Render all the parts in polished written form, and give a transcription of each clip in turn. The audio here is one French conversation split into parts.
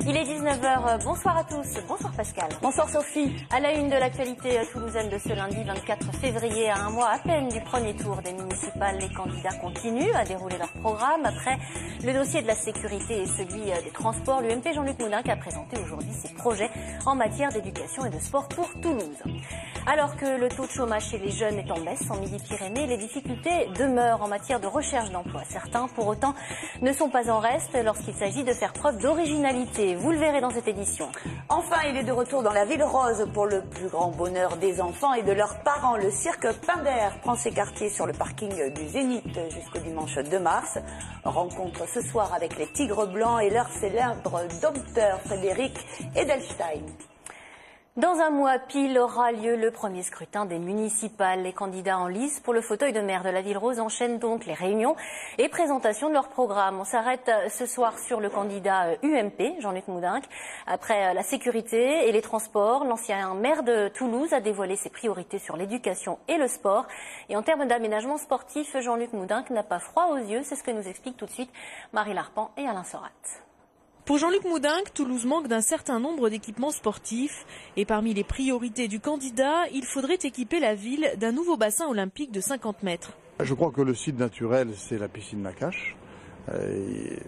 Il est 19h, bonsoir à tous, bonsoir Pascal. Bonsoir Sophie. À la une de l'actualité toulousaine de ce lundi 24 février, à un mois à peine du premier tour des municipales, les candidats continuent à dérouler leur programme. Après le dossier de la sécurité et celui des transports, l'UMP Jean-Luc Moudenc a présenté aujourd'hui ses projets en matière d'éducation et de sport pour Toulouse. Alors que le taux de chômage chez les jeunes est en baisse en Midi-Pyrénées, les difficultés demeurent en matière de recherche d'emploi. Certains, pour autant, ne sont pas en reste lorsqu'il s'agit de faire preuve d'originalité. Vous le verrez dans cette édition. Enfin, il est de retour dans la ville rose pour le plus grand bonheur des enfants et de leurs parents. Le cirque Pinder prend ses quartiers sur le parking du Zénith jusqu'au dimanche 2 mars. Rencontre ce soir avec les Tigres Blancs et leur célèbre dompteur Frédéric Edelstein. Dans un mois pile aura lieu le premier scrutin des municipales. Les candidats en lice pour le fauteuil de maire de la Ville Rose enchaînent donc les réunions et présentations de leur programme. On s'arrête ce soir sur le candidat UMP, Jean-Luc Moudenc. Après la sécurité et les transports, l'ancien maire de Toulouse a dévoilé ses priorités sur l'éducation et le sport. Et en termes d'aménagement sportif, Jean-Luc Moudenc n'a pas froid aux yeux. C'est ce que nous expliquent tout de suite Marie Larpan et Alain Sorat. Pour Jean-Luc Moudenc, Toulouse manque d'un certain nombre d'équipements sportifs. Et parmi les priorités du candidat, il faudrait équiper la ville d'un nouveau bassin olympique de 50 mètres. Je crois que le site naturel, c'est la piscine Nakache.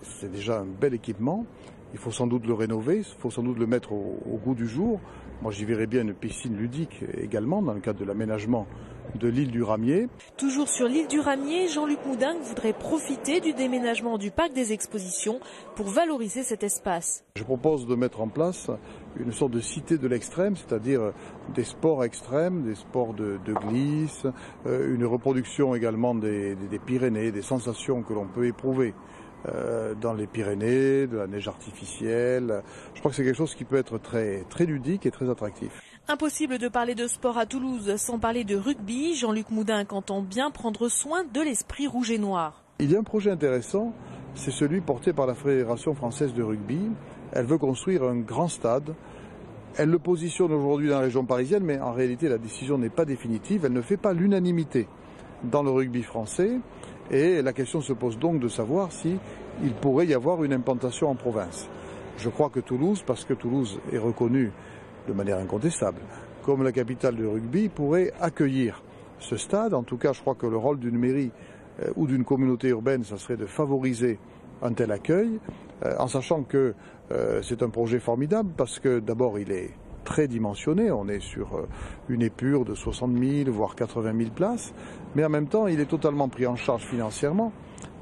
C'est déjà un bel équipement. Il faut sans doute le rénover, il faut sans doute le mettre au goût du jour. Moi, j'y verrais bien une piscine ludique également, dans le cadre de l'aménagement de l'île du Ramier. Toujours sur l'île du Ramier, Jean-Luc Moudenc voudrait profiter du déménagement du parc des expositions pour valoriser cet espace. Je propose de mettre en place une sorte de cité de l'extrême, c'est-à-dire des sports extrêmes, des sports de glisse, une reproduction également des Pyrénées, des sensations que l'on peut éprouver dans les Pyrénées, de la neige artificielle. Je crois que c'est quelque chose qui peut être très ludique et très attractif. Impossible de parler de sport à Toulouse sans parler de rugby. Jean-Luc Moudenc entend bien prendre soin de l'esprit rouge et noir. Il y a un projet intéressant, c'est celui porté par la Fédération française de rugby. Elle veut construire un grand stade. Elle le positionne aujourd'hui dans la région parisienne, mais en réalité la décision n'est pas définitive. Elle ne fait pas l'unanimité dans le rugby français. Et la question se pose donc de savoir s'il pourrait y avoir une implantation en province. Je crois que Toulouse, parce que Toulouse est reconnue de manière incontestable comme la capitale du rugby, pourrait accueillir ce stade. En tout cas, je crois que le rôle d'une mairie ou d'une communauté urbaine, ça serait de favoriser un tel accueil, en sachant que c'est un projet formidable parce que d'abord il est très dimensionné, on est sur une épure de 60 000 voire 80 000 places, mais en même temps il est totalement pris en charge financièrement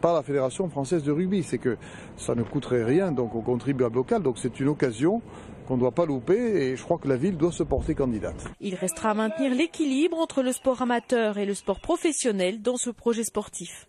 par la Fédération française de rugby. C'est que ça ne coûterait rien donc au contribuable local, donc c'est une occasion qu'on ne doit pas louper et je crois que la ville doit se porter candidate. Il restera à maintenir l'équilibre entre le sport amateur et le sport professionnel dans ce projet sportif.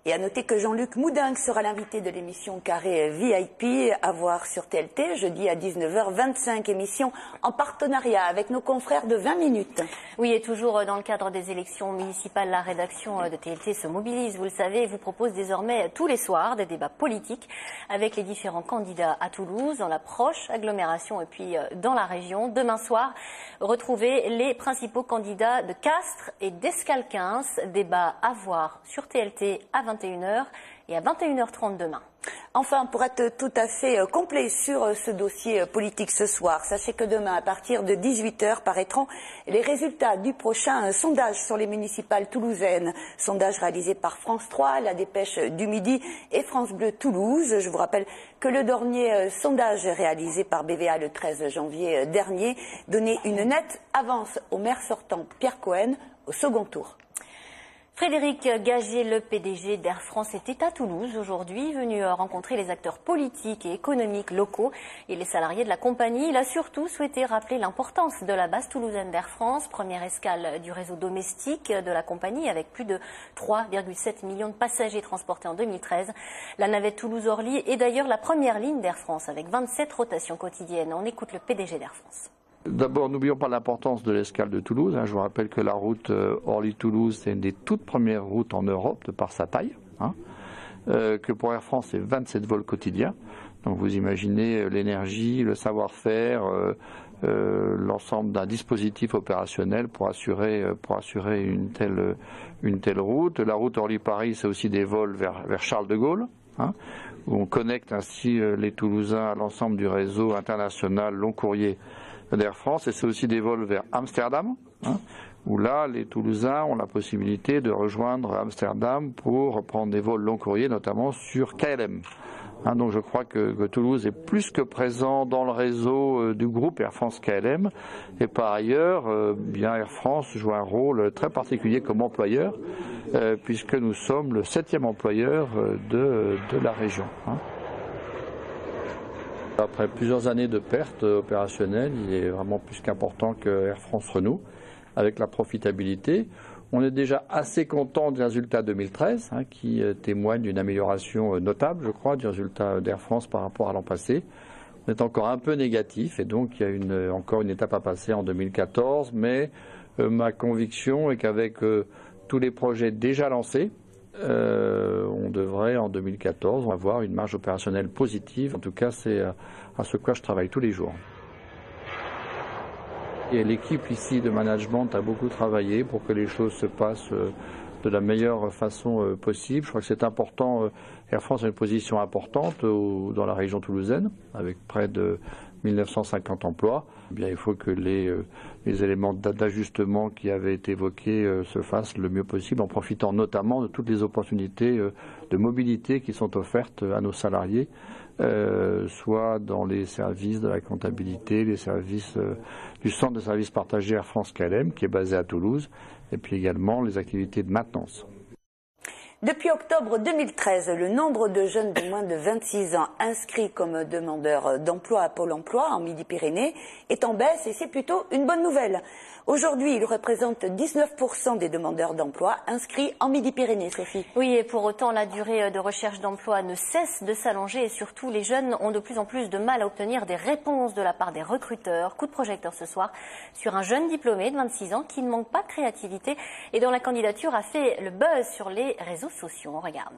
Et à noter que Jean-Luc Moudenc sera l'invité de l'émission Carré VIP à voir sur TLT jeudi à 19h25, émission en partenariat avec nos confrères de 20 minutes. Oui, et toujours dans le cadre des élections municipales, la rédaction de TLT se mobilise, vous le savez, et vous propose désormais tous les soirs des débats politiques avec les différents candidats à Toulouse, dans la proche agglomération et puis dans la région. Demain soir, retrouvez les principaux candidats de Castres et d'Escalquens. Débat à voir sur TLT à 21h et à 21h30 demain. Enfin, pour être tout à fait complet sur ce dossier politique ce soir, sachez que demain, à partir de 18h, paraîtront les résultats du prochain sondage sur les municipales toulousaines. Sondage réalisé par France 3, La Dépêche du Midi et France Bleu Toulouse. Je vous rappelle que le dernier sondage réalisé par BVA le 13 janvier dernier donnait une nette avance au maire sortant Pierre Cohen au second tour. Frédéric Gagier, le PDG d'Air France, était à Toulouse aujourd'hui, venu rencontrer les acteurs politiques et économiques locaux et les salariés de la compagnie. Il a surtout souhaité rappeler l'importance de la base toulousaine d'Air France, première escale du réseau domestique de la compagnie avec plus de 3,7 millions de passagers transportés en 2013. La navette Toulouse-Orly est d'ailleurs la première ligne d'Air France avec 27 rotations quotidiennes. On écoute le PDG d'Air France. D'abord, n'oublions pas l'importance de l'escale de Toulouse. Je vous rappelle que la route Orly-Toulouse, c'est une des toutes premières routes en Europe de par sa taille. Que pour Air France, c'est 27 vols quotidiens. Donc vous imaginez l'énergie, le savoir-faire, l'ensemble d'un dispositif opérationnel pour assurer une telle route. La route Orly-Paris, c'est aussi des vols vers Charles de Gaulle, où on connecte ainsi les Toulousains à l'ensemble du réseau international long courrier d'Air France, et c'est aussi des vols vers Amsterdam, où là, les Toulousains ont la possibilité de rejoindre Amsterdam pour prendre des vols long courrier, notamment sur KLM. Donc je crois que Toulouse est plus que présent dans le réseau du groupe Air France KLM, et par ailleurs, bien Air France joue un rôle très particulier comme employeur, puisque nous sommes le 7e employeur de la région. Après plusieurs années de pertes opérationnelles, il est vraiment plus qu'important que Air France renoue avec la profitabilité. On est déjà assez content des résultats 2013, qui témoignent d'une amélioration notable, je crois, du résultat d'Air France par rapport à l'an passé. On est encore un peu négatif, et donc il y a encore une étape à passer en 2014, mais ma conviction est qu'avec tous les projets déjà lancés, on devrait en 2014 avoir une marge opérationnelle positive. En tout cas, c'est à ce quoi je travaille tous les jours. Et l'équipe ici de management a beaucoup travaillé pour que les choses se passent de la meilleure façon possible. Je crois que c'est important. Air France a une position importante dans la région toulousaine, avec près de 1950 emplois. Eh bien, il faut que les éléments d'ajustement qui avaient été évoqués se fassent le mieux possible, en profitant notamment de toutes les opportunités de mobilité qui sont offertes à nos salariés, soit dans les services de la comptabilité, les services du centre de services partagés Air France KLM, qui est basé à Toulouse, et puis également les activités de maintenance. Depuis octobre 2013, le nombre de jeunes de moins de 26 ans inscrits comme demandeurs d'emploi à Pôle emploi en Midi-Pyrénées est en baisse, et c'est plutôt une bonne nouvelle. Aujourd'hui, il représente 19% des demandeurs d'emploi inscrits en Midi-Pyrénées, Sophie. Oui, et pour autant, la durée de recherche d'emploi ne cesse de s'allonger, et surtout, les jeunes ont de plus en plus de mal à obtenir des réponses de la part des recruteurs. Coup de projecteur ce soir sur un jeune diplômé de 26 ans qui ne manque pas de créativité et dont la candidature a fait le buzz sur les réseaux sociaux. On regarde.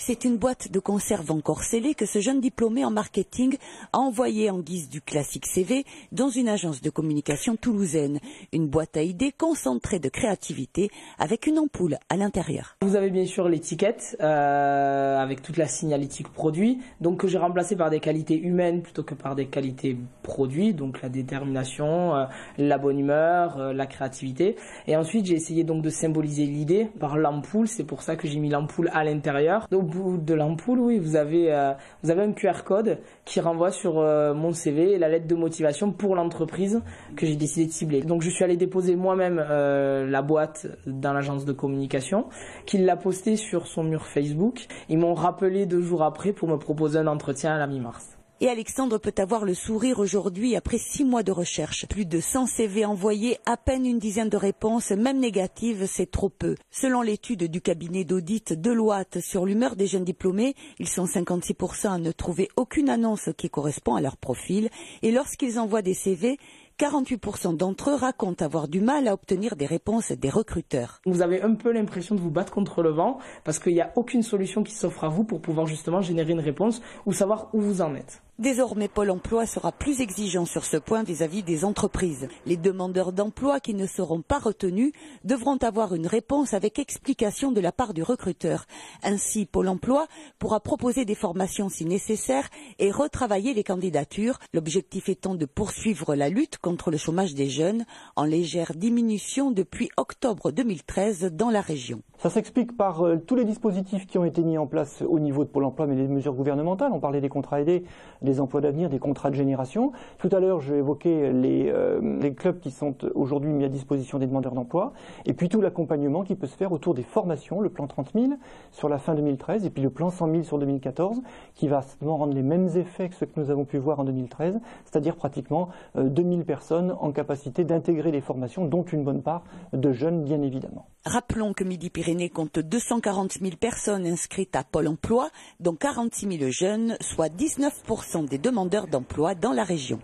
C'est une boîte de conserve encore scellée que ce jeune diplômé en marketing a envoyée en guise du classique CV dans une agence de communication toulousaine. Une boîte à idées concentrée de créativité avec une ampoule à l'intérieur. Vous avez bien sûr l'étiquette avec toute la signalétique produit, donc que j'ai remplacé par des qualités humaines plutôt que par des qualités produits, donc la détermination, la bonne humeur, la créativité. Et ensuite j'ai essayé donc de symboliser l'idée par l'ampoule, c'est pour ça que j'ai mis l'ampoule à l'intérieur. Donc, au bout de l'ampoule, oui, vous avez un QR code qui renvoie sur mon CV et la lettre de motivation pour l'entreprise que j'ai décidé de cibler. Donc je suis allé déposer moi-même la boîte dans l'agence de communication, qui l'a postée sur son mur Facebook. Ils m'ont rappelé 2 jours après pour me proposer un entretien à la mi-mars. Et Alexandre peut avoir le sourire aujourd'hui après 6 mois de recherche. Plus de 100 CV envoyés, à peine une dizaine de réponses, même négatives, c'est trop peu. Selon l'étude du cabinet d'audit Deloitte sur l'humeur des jeunes diplômés, ils sont 56% à ne trouver aucune annonce qui correspond à leur profil. Et lorsqu'ils envoient des CV, 48% d'entre eux racontent avoir du mal à obtenir des réponses des recruteurs. Vous avez un peu l'impression de vous battre contre le vent parce qu'il n'y a aucune solution qui s'offre à vous pour pouvoir justement générer une réponse ou savoir où vous en êtes. Désormais, Pôle emploi sera plus exigeant sur ce point vis-à-vis des entreprises. Les demandeurs d'emploi qui ne seront pas retenus devront avoir une réponse avec explication de la part du recruteur. Ainsi, Pôle emploi pourra proposer des formations si nécessaire et retravailler les candidatures, l'objectif étant de poursuivre la lutte contre le chômage des jeunes, en légère diminution depuis octobre 2013 dans la région. Ça s'explique par tous les dispositifs qui ont été mis en place au niveau de Pôle emploi, mais les mesures gouvernementales. On parlait des contrats aidés, des emplois d'avenir, des contrats de génération. Tout à l'heure, j'ai évoqué les clubs qui sont aujourd'hui mis à disposition des demandeurs d'emploi, et puis tout l'accompagnement qui peut se faire autour des formations, le plan 30 000 sur la fin 2013, et puis le plan 100 000 sur 2014, qui va certainement rendre les mêmes effets que ce que nous avons pu voir en 2013, c'est-à-dire pratiquement 2000 personnes en capacité d'intégrer les formations, dont une bonne part de jeunes, bien évidemment. Rappelons que Midi-Pyrénées compte 240 000 personnes inscrites à Pôle emploi, dont 46 000 jeunes, soit 19% des demandeurs d'emploi dans la région.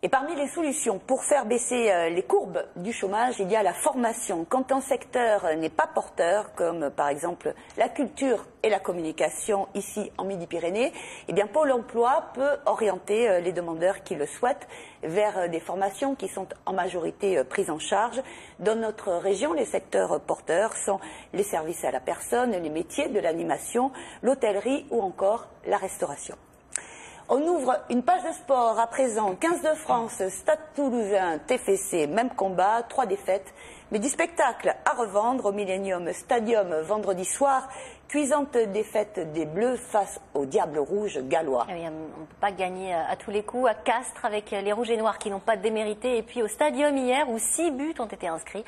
Et parmi les solutions pour faire baisser les courbes du chômage, il y a la formation. Quand un secteur n'est pas porteur, comme par exemple la culture et la communication ici en Midi-Pyrénées, eh bien Pôle emploi peut orienter les demandeurs qui le souhaitent vers des formations qui sont en majorité prises en charge. Dans notre région, les secteurs porteurs sont les services à la personne, les métiers de l'animation, l'hôtellerie ou encore la restauration. On ouvre une page de sport à présent. 15 de France, Stade Toulousain, TFC, même combat, 3 défaites. Mais du spectacle à revendre au Millennium Stadium vendredi soir. Cuisante défaite des Bleus face aux Diables Rouges gallois. Eh bien, on ne peut pas gagner à tous les coups. À Castres avec les Rouges et Noirs qui n'ont pas démérité. Et puis au Stadium hier où 6 buts ont été inscrits.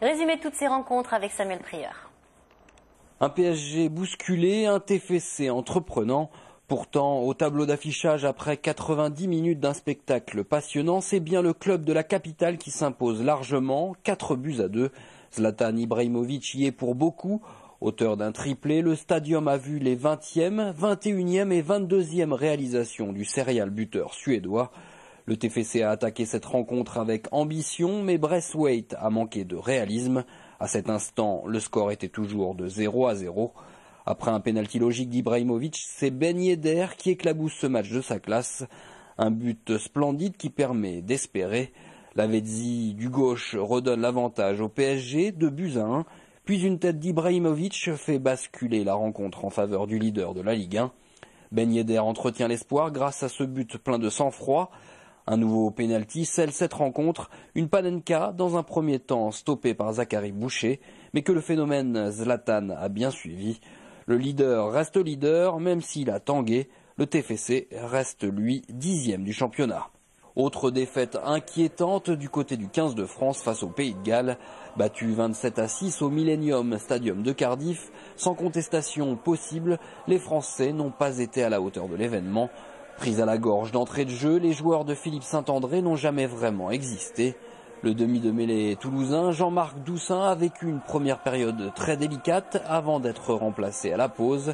Résumé de toutes ces rencontres avec Samuel Prieur. Un PSG bousculé, un TFC entreprenant. Pourtant, au tableau d'affichage, après 90 minutes d'un spectacle passionnant, c'est bien le club de la capitale qui s'impose largement, 4-2. Zlatan Ibrahimovic y est pour beaucoup. Auteur d'un triplé, le Stadium a vu les 20e, 21e et 22e réalisations du serial buteur suédois. Le TFC a attaqué cette rencontre avec ambition, mais Braithwaite a manqué de réalisme. À cet instant, le score était toujours de 0-0. Après un pénalty logique d'Ibrahimovic, c'est Ben Yedder qui éclabousse ce match de sa classe. Un but splendide qui permet d'espérer. Lavezzi du gauche redonne l'avantage au PSG, 2-1. Puis une tête d'Ibrahimovic fait basculer la rencontre en faveur du leader de la Ligue 1. Ben Yedder entretient l'espoir grâce à ce but plein de sang-froid. Un nouveau pénalty scelle cette rencontre, une Panenka dans un premier temps stoppée par Zachary Boucher, mais que le phénomène Zlatan a bien suivi. Le leader reste leader, même s'il a tangué. Le TFC reste, lui, 10e du championnat. Autre défaite inquiétante du côté du 15 de France face au Pays de Galles. Battu 27-6 au Millennium Stadium de Cardiff, sans contestation possible, les Français n'ont pas été à la hauteur de l'événement. Pris à la gorge d'entrée de jeu, les joueurs de Philippe Saint-André n'ont jamais vraiment existé. Le demi de mêlée toulousain, Jean-Marc Doussin, a vécu une première période très délicate avant d'être remplacé à la pause.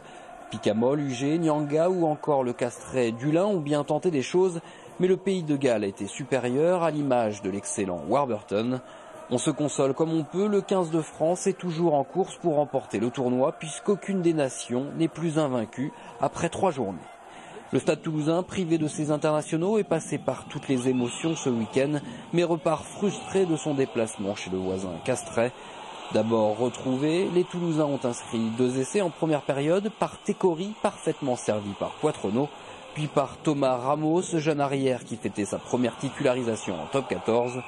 Picamol, Ugé, Nyanga ou encore le Castrais Dulin ont bien tenté des choses, mais le Pays de Galles était supérieur à l'image de l'excellent Warburton. On se console comme on peut, le 15 de France est toujours en course pour remporter le tournoi puisqu'aucune des nations n'est plus invaincue après 3 journées. Le Stade Toulousain, privé de ses internationaux, est passé par toutes les émotions ce week-end, mais repart frustré de son déplacement chez le voisin Castrais. D'abord retrouvés, les Toulousains ont inscrit 2 essais en première période par Técori, parfaitement servi par Poitrenaud, puis par Thomas Ramos, jeune arrière qui fêtait sa première titularisation en top 14.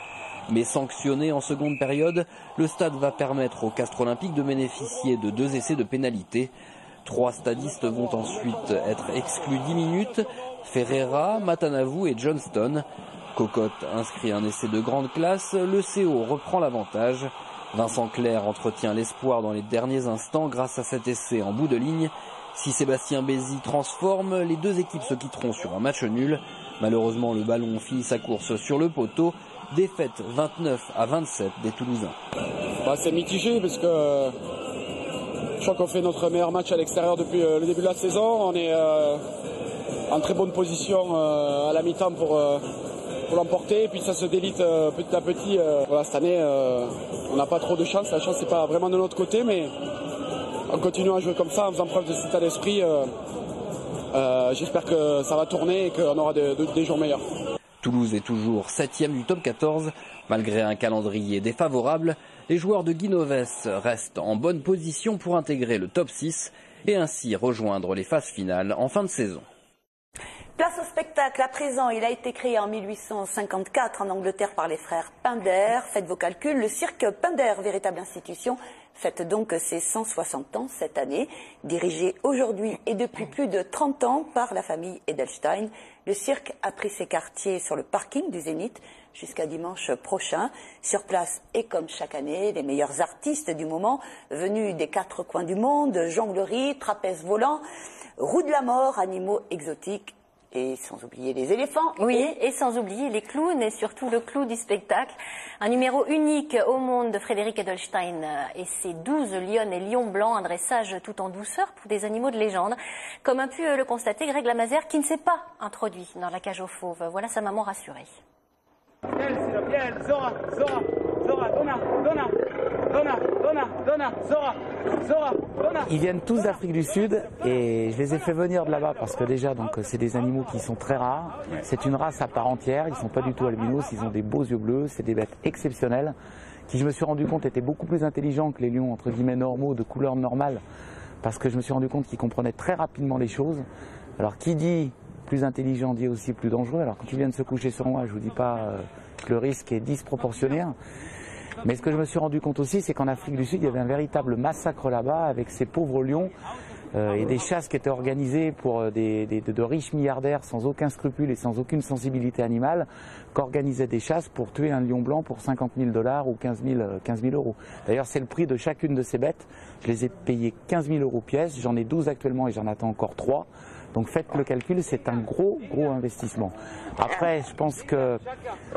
Mais sanctionné en seconde période, le stade va permettre au Castres Olympique de bénéficier de 2 essais de pénalité. 3 stadistes vont ensuite être exclus 10 minutes, Ferreira, Matanavou et Johnston. Cocotte inscrit un essai de grande classe, le CO reprend l'avantage. Vincent Clerc entretient l'espoir dans les derniers instants grâce à cet essai en bout de ligne. Si Sébastien Bézi transforme, les 2 équipes se quitteront sur un match nul. Malheureusement, le ballon finit sa course sur le poteau. Défaite 29-27 des Toulousains. C'est mitigé parce que je crois qu'on fait notre meilleur match à l'extérieur depuis le début de la saison. On est en très bonne position à la mi-temps pour l'emporter. Et puis ça se délite petit à petit. Voilà, cette année, on n'a pas trop de chance. La chance n'est pas vraiment de notre côté, mais on continue à jouer comme ça en faisant preuve de cet état d'esprit. J'espère que ça va tourner et qu'on aura des jours meilleurs. Toulouse est toujours 7e du top 14. Malgré un calendrier défavorable, les joueurs de Guinoves restent en bonne position pour intégrer le top 6 et ainsi rejoindre les phases finales en fin de saison. Place au spectacle. À présent, il a été créé en 1854 en Angleterre par les frères Pinder. Faites vos calculs. Le cirque Pinder, véritable institution, fête donc ses 160 ans cette année. Dirigé aujourd'hui et depuis plus de 30 ans par la famille Edelstein, le cirque a pris ses quartiers sur le parking du Zénith jusqu'à dimanche prochain. Sur place, et comme chaque année, les meilleurs artistes du moment, venus des 4 coins du monde, jonglerie, trapèze volant, roue de la mort, animaux exotiques, et sans oublier les éléphants. Oui, et sans oublier les clowns et surtout le clou du spectacle. Un numéro unique au monde de Frédéric Edelstein et ses 12 lionnes et lions blancs, un dressage tout en douceur pour des animaux de légende. Comme a pu le constater Greg Lamazère qui ne s'est pas introduit dans la cage aux fauves. Voilà sa maman rassurée. Ils viennent tous d'Afrique du Sud et je les ai fait venir de là-bas parce que déjà c'est des animaux qui sont très rares. C'est une race à part entière, ils ne sont pas du tout albinos, ils ont des beaux yeux bleus, c'est des bêtes exceptionnelles qui je me suis rendu compte étaient beaucoup plus intelligents que les lions entre guillemets normaux de couleur normale parce que je me suis rendu compte qu'ils comprenaient très rapidement les choses. Alors qui dit plus intelligent dit aussi plus dangereux. Alors quand ils viennent se coucher sur moi, je vous dis pas que le risque est disproportionné. Mais ce que je me suis rendu compte aussi, c'est qu'en Afrique du Sud, il y avait un véritable massacre là-bas avec ces pauvres lions et des chasses qui étaient organisées pour de riches milliardaires sans aucun scrupule et sans aucune sensibilité animale, qu'organisaient des chasses pour tuer un lion blanc pour 50 000 $ ou 15 000 euros. D'ailleurs, c'est le prix de chacune de ces bêtes. Je les ai payées 15 000 € pièce. J'en ai 12 actuellement et j'en attends encore 3. Donc faites le calcul, c'est un gros investissement. Après, je pense que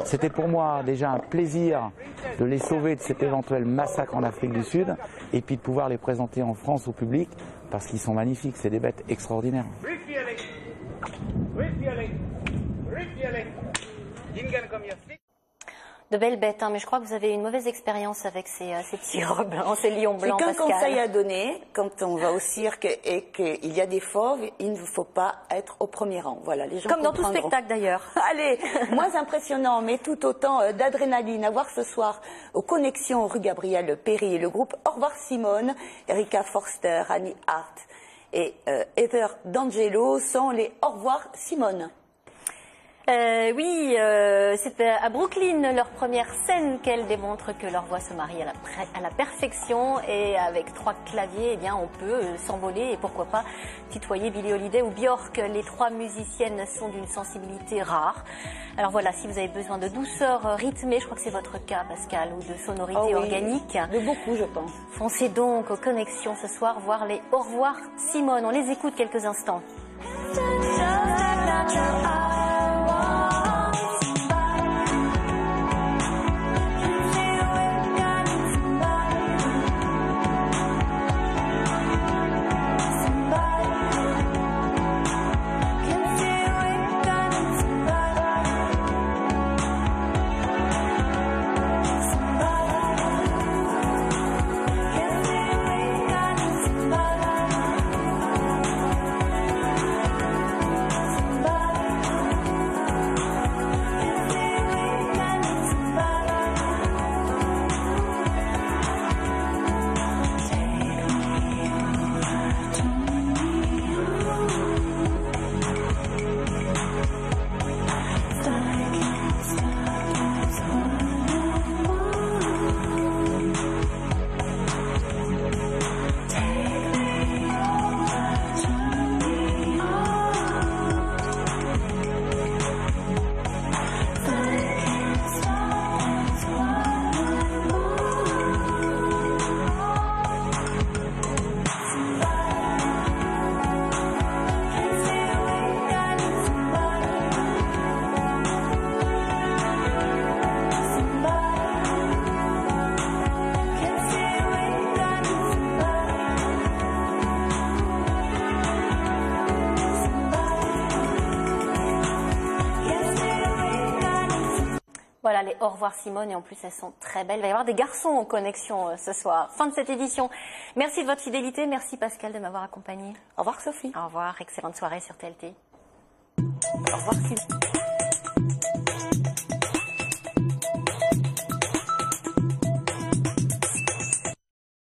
c'était pour moi déjà un plaisir de les sauver de cet éventuel massacre en Afrique du Sud et puis de pouvoir les présenter en France au public parce qu'ils sont magnifiques, c'est des bêtes extraordinaires. De belles bêtes, hein, mais je crois que vous avez une mauvaise expérience avec ces tigres blancs, ces lions blancs, Pascal. Pascal. Qu'un conseil à donner, quand on va au cirque et qu'il y a des fauves, il ne faut pas être au premier rang. Voilà, les gens comme dans tout comprendront. spectacle d'ailleurs. Allez, moins impressionnant, mais tout autant d'adrénaline à voir ce soir aux Connexions rue Gabriel Péry. Le groupe Au revoir Simone, Erika Forster, Annie Hart et Heather D'Angelo sont les Au revoir Simone. Oui, c'est à Brooklyn, leur première scène, qu'elles démontrent que leur voix se marie à la perfection et avec 3 claviers, eh bien, on peut s'envoler et pourquoi pas tutoyer Billie Holiday ou Björk. Les 3 musiciennes sont d'une sensibilité rare. Alors voilà, si vous avez besoin de douceur rythmée, je crois que c'est votre cas, Pascal, ou de sonorité organique. De beaucoup, je pense. Foncez donc aux Connexions ce soir, voir les Au revoir Simone. On les écoute quelques instants. Voilà, les Au revoir Simone, et en plus elles sont très belles. Il va y avoir des garçons en connexion ce soir. Fin de cette édition. Merci de votre fidélité, merci Pascal de m'avoir accompagné. Au revoir Sophie. Au revoir, excellente soirée sur TLT. Au revoir Sylvie.